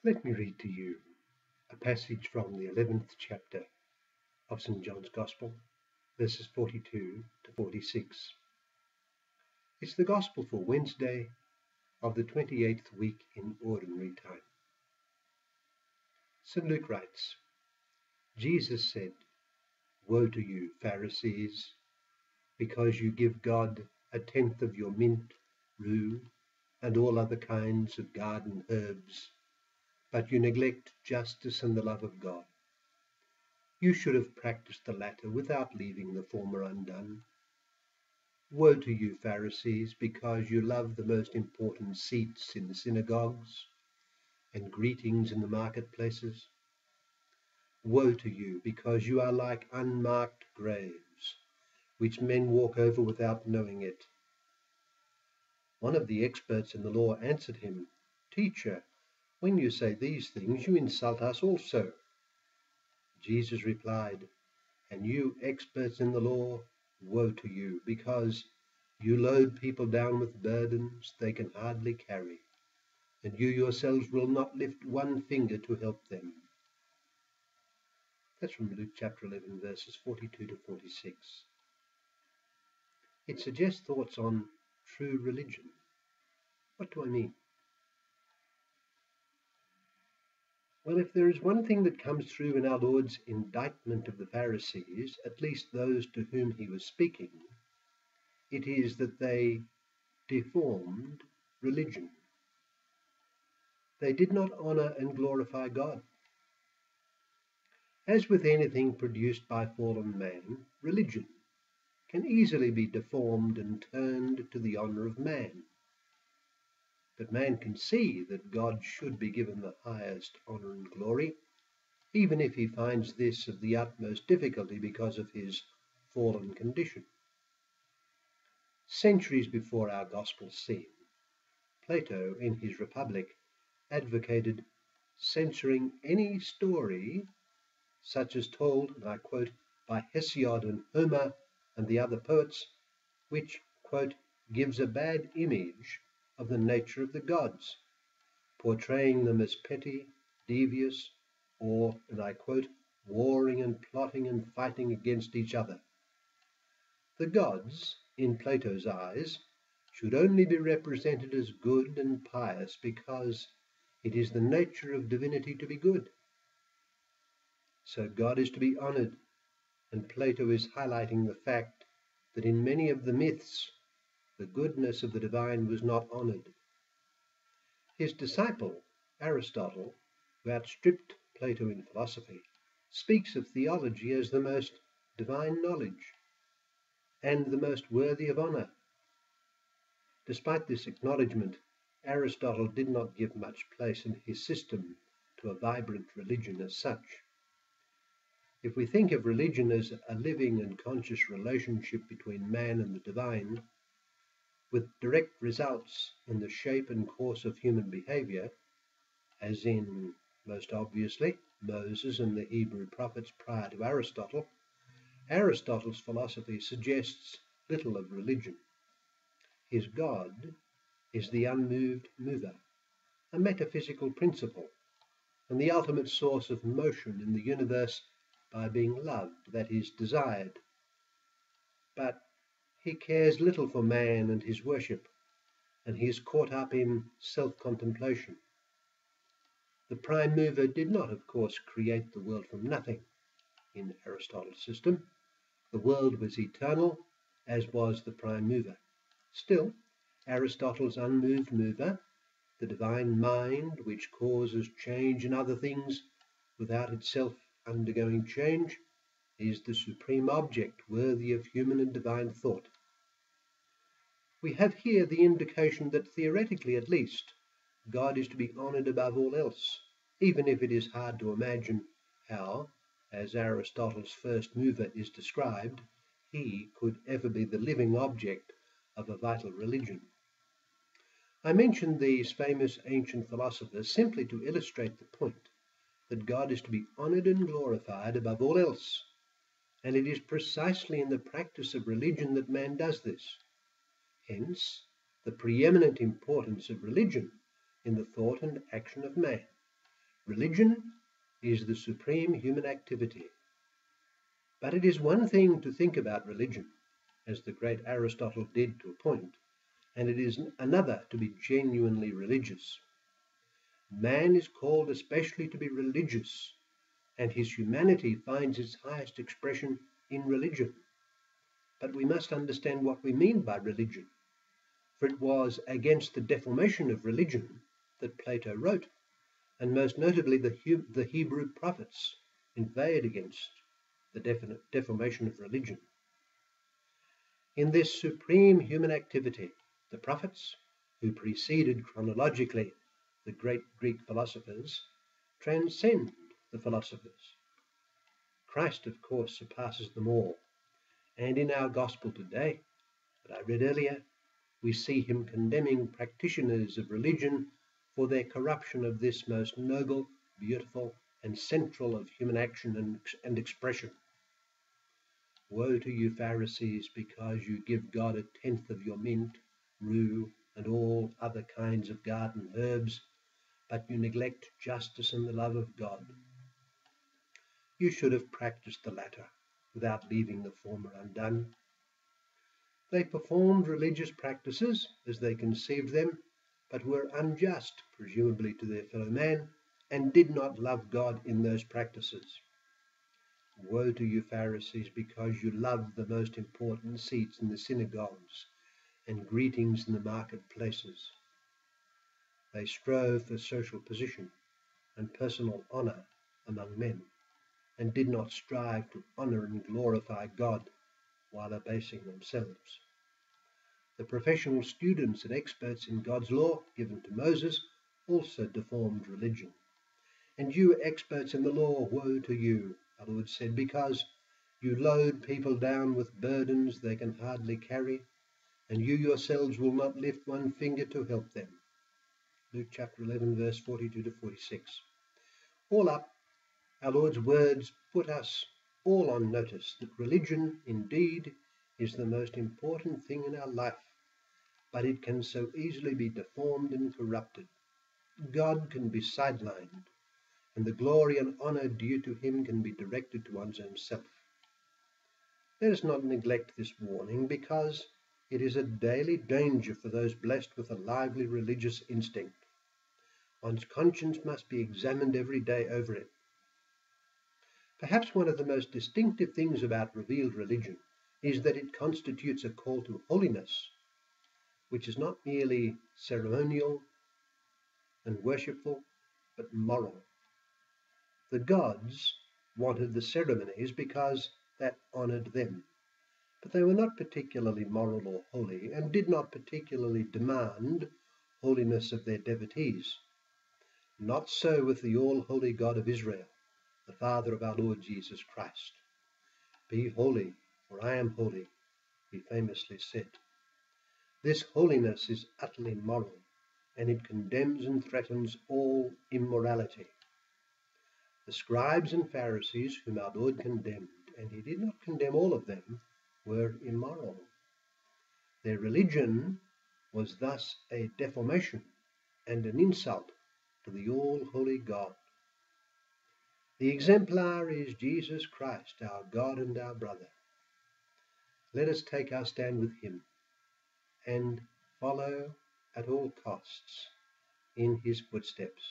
Let me read to you a passage from the 11th chapter of St. John's Gospel, verses 42 to 46. It's the Gospel for Wednesday of the 28th week in Ordinary Time. St. Luke writes, Jesus said, "Woe to you, Pharisees, because you give God a tenth of your mint, rue, and all other kinds of garden herbs, but you neglect justice and the love of God. You should have practiced the latter without leaving the former undone. Woe to you, Pharisees, because you love the most important seats in the synagogues and greetings in the marketplaces. Woe to you, because you are like unmarked graves, which men walk over without knowing it." One of the experts in the law answered him, "Teacher, when you say these things, you insult us also." Jesus replied, "And you experts in the law, woe to you, because you load people down with burdens they can hardly carry, and you yourselves will not lift one finger to help them." That's from Luke chapter 11, verses 42 to 46. It suggests thoughts on true religion. What do I mean? Well, if there is one thing that comes through in our Lord's indictment of the Pharisees, at least those to whom he was speaking, it is that they deformed religion. They did not honor and glorify God. As with anything produced by fallen man, religion can easily be deformed and turned to the honor of man. But man can see that God should be given the highest honor and glory, even if he finds this of the utmost difficulty because of his fallen condition. Centuries before our gospel scene, Plato, in his Republic, advocated censoring any story such as told, and I quote, by Hesiod and Homer and the other poets, which, quote, gives a bad image of the nature of the gods, portraying them as petty, devious, or, and I quote, warring and plotting and fighting against each other. The gods, in Plato's eyes, should only be represented as good and pious because it is the nature of divinity to be good. So God is to be honored, and Plato is highlighting the fact that in many of the myths, the goodness of the divine was not honored. His disciple, Aristotle, who outstripped Plato in philosophy, speaks of theology as the most divine knowledge and the most worthy of honor. Despite this acknowledgement, Aristotle did not give much place in his system to a vibrant religion as such. If we think of religion as a living and conscious relationship between man and the divine, with direct results in the shape and course of human behavior, as in, most obviously, Moses and the Hebrew prophets prior to Aristotle, Aristotle's philosophy suggests little of religion. His God is the unmoved mover, a metaphysical principle, and the ultimate source of motion in the universe by being loved, that is, desired. But he cares little for man and his worship, and he is caught up in self-contemplation. The prime mover did not, of course, create the world from nothing. In Aristotle's system, the world was eternal, as was the prime mover. Still, Aristotle's unmoved mover, the divine mind which causes change in other things without itself undergoing change, is the supreme object worthy of human and divine thought. We have here the indication that, theoretically at least, God is to be honored above all else, even if it is hard to imagine how, as Aristotle's first mover is described, he could ever be the living object of a vital religion. I mention these famous ancient philosophers simply to illustrate the point that God is to be honored and glorified above all else, and it is precisely in the practice of religion that man does this. Hence, the preeminent importance of religion in the thought and action of man. Religion is the supreme human activity. But it is one thing to think about religion, as the great Aristotle did to a point, and it is another to be genuinely religious. Man is called especially to be religious, and his humanity finds its highest expression in religion. But we must understand what we mean by religion, for it was against the deformation of religion that Plato wrote, and most notably the Hebrew prophets inveighed against the deformation of religion. In this supreme human activity, the prophets, who preceded chronologically the great Greek philosophers, transcend the philosophers. Christ, of course, surpasses them all, and in our gospel today, that I read earlier, we see him condemning practitioners of religion for their corruption of this most noble, beautiful, and central of human action and expression. Woe to you, Pharisees, because you give God 1/10 of your mint, rue, and all other kinds of garden herbs, but you neglect justice and the love of God. You should have practiced the latter without leaving the former undone. They performed religious practices as they conceived them, but were unjust, presumably, to their fellow man, and did not love God in those practices. Woe to you, Pharisees, because you love the most important seats in the synagogues and greetings in the marketplaces. They strove for social position and personal honor among men, and did not strive to honor and glorify God while abasing themselves. The professional students and experts in God's law given to Moses also deformed religion. And you experts in the law, woe to you, our Lord said, because you load people down with burdens they can hardly carry, and you yourselves will not lift one finger to help them. Luke chapter 11, verse 42 to 46. All up, our Lord's words put us all on notice that religion indeed is the most important thing in our life, but it can so easily be deformed and corrupted. God can be sidelined, and the glory and honor due to him can be directed to one's own self. Let us not neglect this warning, because it is a daily danger for those blessed with a lively religious instinct. One's conscience must be examined every day over it. Perhaps one of the most distinctive things about revealed religion is that it constitutes a call to holiness, which is not merely ceremonial and worshipful, but moral. The gods wanted the ceremonies because that honored them, but they were not particularly moral or holy, and did not particularly demand holiness of their devotees. Not so with the all-holy God of Israel, the Father of our Lord Jesus Christ. Be holy, for I am holy, he famously said. This holiness is utterly moral, and it condemns and threatens all immorality. The scribes and Pharisees whom our Lord condemned, and he did not condemn all of them, were immoral. Their religion was thus a deformation and an insult to the all-holy God. The exemplar is Jesus Christ, our God and our brother. Let us take our stand with him and follow at all costs in his footsteps.